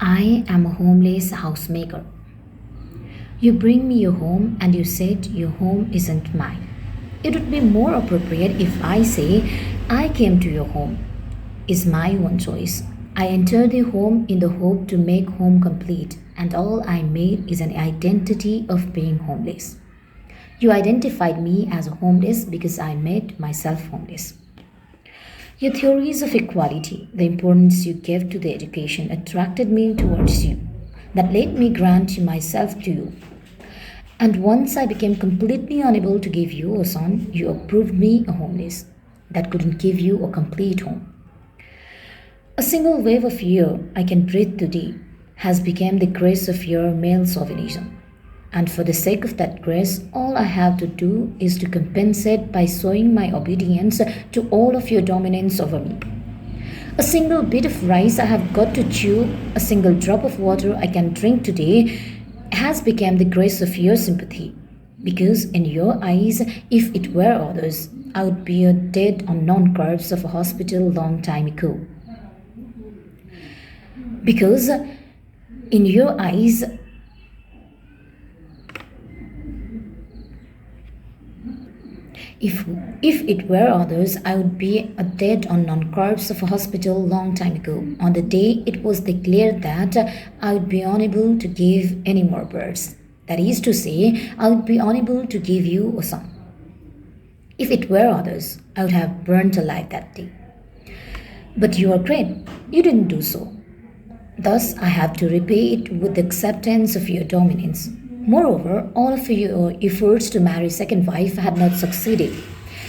I am a homeless housemaker. You bring me your home and you said your home isn't mine. It would be more appropriate if I say I came to your home. Is my own choice. I entered the home in the hope to make home complete, and all I made is an identity of being homeless. You identified me as homeless because I made myself homeless. Your theories of equality, the importance you gave to the education, attracted me towards you. That let me grant myself to you. And once I became completely unable to give you a son, you approved me a homeless that couldn't give you a complete home. A single wave of air I can breathe today has become the grace of your male chauvinism. And for the sake of that grace, all I have to do is to compensate by showing my obedience to all of your dominance over me. A single bit of rice I have got to chew, a single drop of water I can drink today has become the grace of your sympathy. Because in your eyes, if it were others, I would be a dead unknown corpse of a hospital long time ago. Because in your eyes, if it were others, I would be a dead unknown corpse of a hospital long time ago, on the day it was declared that I would be unable to give any more births. That is to say, I would be unable to give you a son. If it were others, I would have burnt alive that day. But you are great. You didn't do so. Thus, I have to repay it with the acceptance of your dominance. Moreover, all of your efforts to marry second wife had not succeeded.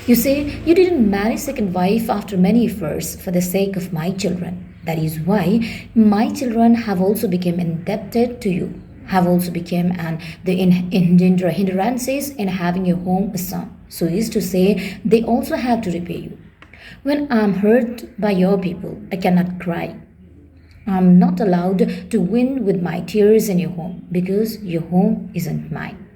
You say you didn't marry second wife after many efforts for the sake of my children. That is why my children have also become indebted to you, have also become hindrances in having your home a son. So is to say, they also have to repay you. When I am hurt by your people, I cannot cry. I'm not allowed to win with my tears in your home because your home isn't mine.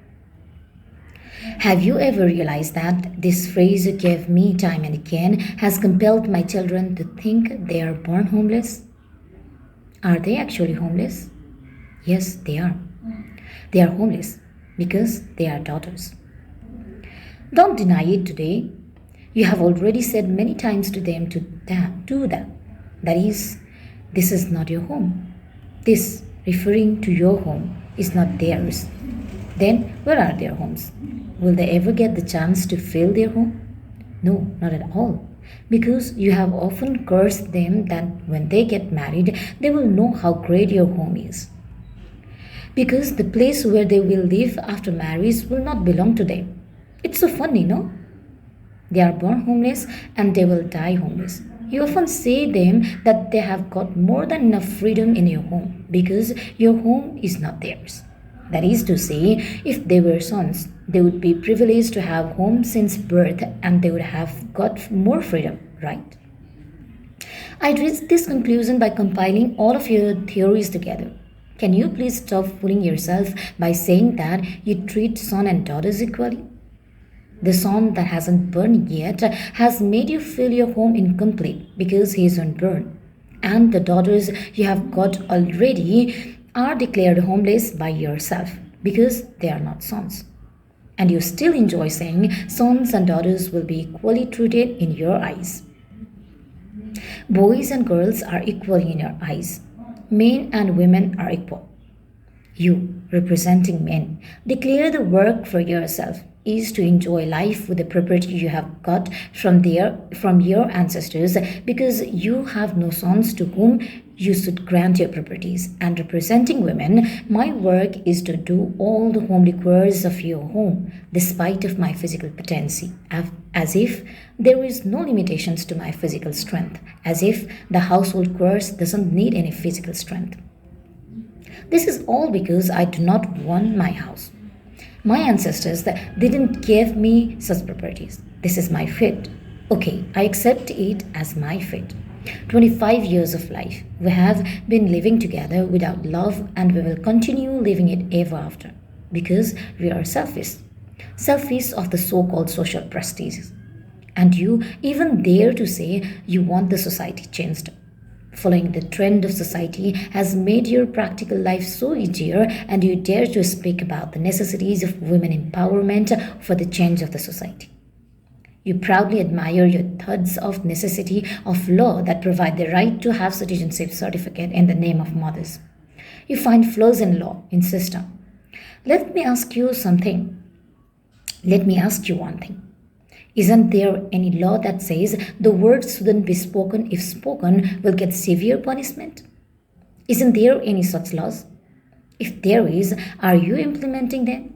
Have you ever realized that this phrase you gave me time and again has compelled my children to think they are born homeless? Are they actually homeless? Yes, they are. They are homeless because they are daughters. Don't deny it today. You have already said many times to them to do that. That is, this is not your home. This, referring to your home, is not theirs. Then, where are their homes? Will they ever get the chance to fill their home? No, not at all. Because you have often cursed them that when they get married, they will know how great your home is. Because the place where they will live after marriage will not belong to them. It's so funny, no? They are born homeless and they will die homeless. You often say them that they have got more than enough freedom in your home because your home is not theirs. That is to say, if they were sons, they would be privileged to have home since birth and they would have got more freedom, right? I reached this conclusion by compiling all of your theories together. Can you please stop fooling yourself by saying that you treat son and daughters equally? The son that hasn't burned yet has made you feel your home incomplete because he isn't burned. And the daughters you have got already are declared homeless by yourself because they are not sons. And you still enjoy saying sons and daughters will be equally treated in your eyes. Boys and girls are equal in your eyes. Men and women are equal. You, representing men, declare the work for yourself is to enjoy life with the property you have got from your ancestors because you have no sons to whom you should grant your properties. And representing women, my work is to do all the homely chores of your home despite of my physical potency, as if there is no limitations to my physical strength, as if the household chores doesn't need any physical strength. This is all because I do not want my house. My ancestors didn't give me such properties. This is my fate. Okay, I accept it as my fate. 25 years of life. We have been living together without love and we will continue living it ever after. Because we are selfish. Selfish of the so-called social prestige. And you even dare to say you want the society changed. Following the trend of society has made your practical life so easier, and you dare to speak about the necessities of women empowerment for the change of the society. You proudly admire your thuds of necessity of law that provide the right to have citizenship certificate in the name of mothers. You find flaws in law, in system. Let me ask you something. Let me ask you one thing. Isn't there any law that says the words shouldn't be spoken if spoken will get severe punishment? Isn't there any such laws? If there is, are you implementing them?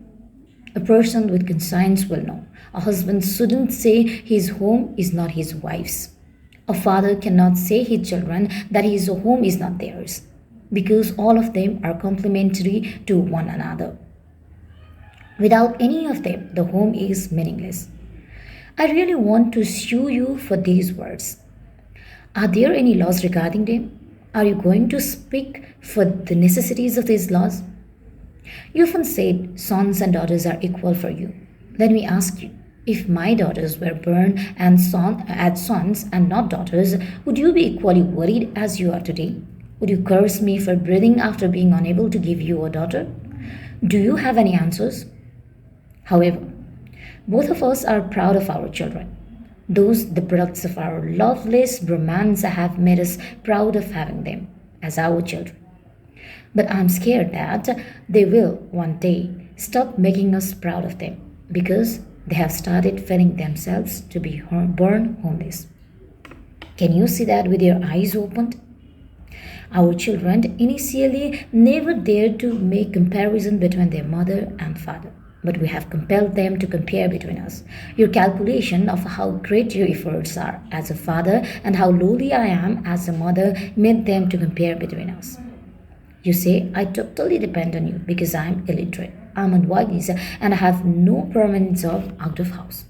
A person with conscience will know. A husband shouldn't say his home is not his wife's. A father cannot say his children that his home is not theirs, because all of them are complementary to one another. Without any of them, the home is meaningless. I really want to sue you for these words. Are there any laws regarding them? Are you going to speak for the necessities of these laws? You often said sons and daughters are equal for you. Let me ask you, if my daughters were born as sons and not daughters, would you be equally worried as you are today? Would you curse me for breathing after being unable to give you a daughter? Do you have any answers? However, both of us are proud of our children. Those, the products of our loveless romance, have made us proud of having them as our children. But I'm scared that they will one day stop making us proud of them because they have started feeling themselves to be born homeless. Can you see that with your eyes opened? Our children initially never dared to make comparison between their mother and father, but we have compelled them to compare between us. Your calculation of how great your efforts are as a father and how lowly I am as a mother made them to compare between us. You say, I totally depend on you because I'm illiterate, I'm unwise, and I have no permanent job out of house.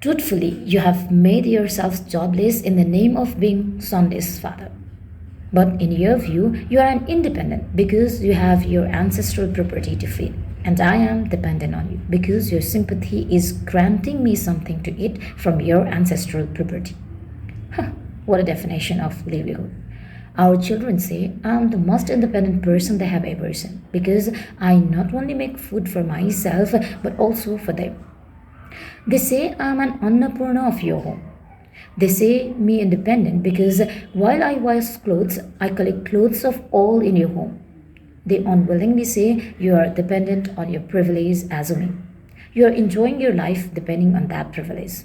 Truthfully, you have made yourselves jobless in the name of being sonless father. But in your view, you are an independent because you have your ancestral property to feed. And I am dependent on you because your sympathy is granting me something to eat from your ancestral property. What a definition of livelihood. Our children say, I'm the most independent person they have ever seen because I not only make food for myself but also for them. They say I'm an Annapurna of your home. They say me independent because while I wash clothes, I collect clothes of all in your home. They unwillingly say you are dependent on your privilege as a man. You are enjoying your life depending on that privilege.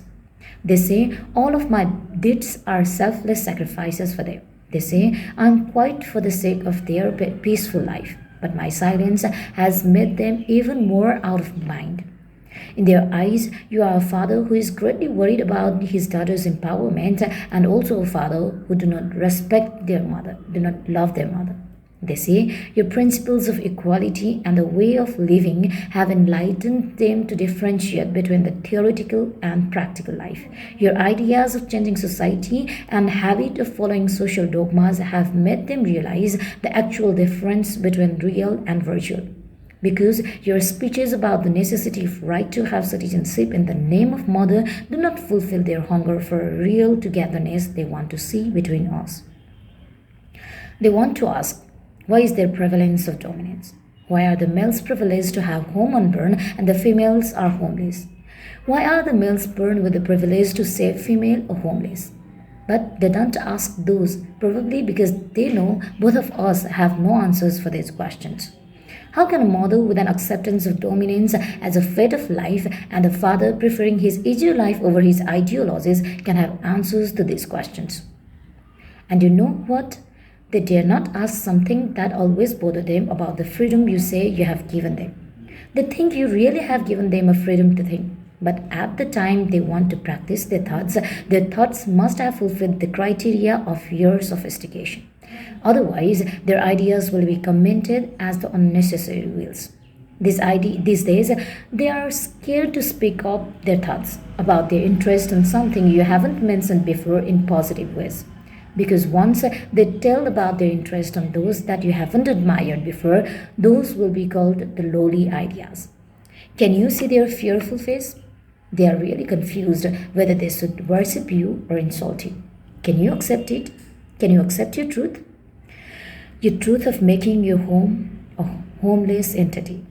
They say all of my deeds are selfless sacrifices for them. They say I'm quiet for the sake of their peaceful life, but my silence has made them even more out of mind. In their eyes, you are a father who is greatly worried about his daughter's empowerment and also a father who do not respect their mother, do not love their mother. They say your principles of equality and the way of living have enlightened them to differentiate between the theoretical and practical life. Your ideas of changing society and habit of following social dogmas have made them realize the actual difference between real and virtual. Because your speeches about the necessity of right to have citizenship in the name of mother do not fulfill their hunger for a real togetherness they want to see between us. They want to ask, why is there prevalence of dominance? Why are the males privileged to have home unburned and the females are homeless? Why are the males born with the privilege to save female or homeless? But they don't ask those, probably because they know both of us have no answers for these questions. How can a mother with an acceptance of dominance as a fate of life and a father preferring his easier life over his ideologies can have answers to these questions? And you know what? They dare not ask something that always bothers them about the freedom you say you have given them. They think you really have given them a freedom to think. But at the time they want to practice their thoughts must have fulfilled the criteria of your sophistication. Otherwise, their ideas will be commented as the unnecessary wheels. These days, they are scared to speak up their thoughts about their interest in something you haven't mentioned before in positive ways. Because once they tell about their interest on those that you haven't admired before, those will be called the lowly ideas. Can you see their fearful face? They are really confused whether they should worship you or insult you. Can you accept it? Can you accept your truth? Your truth of making your home a homeless entity.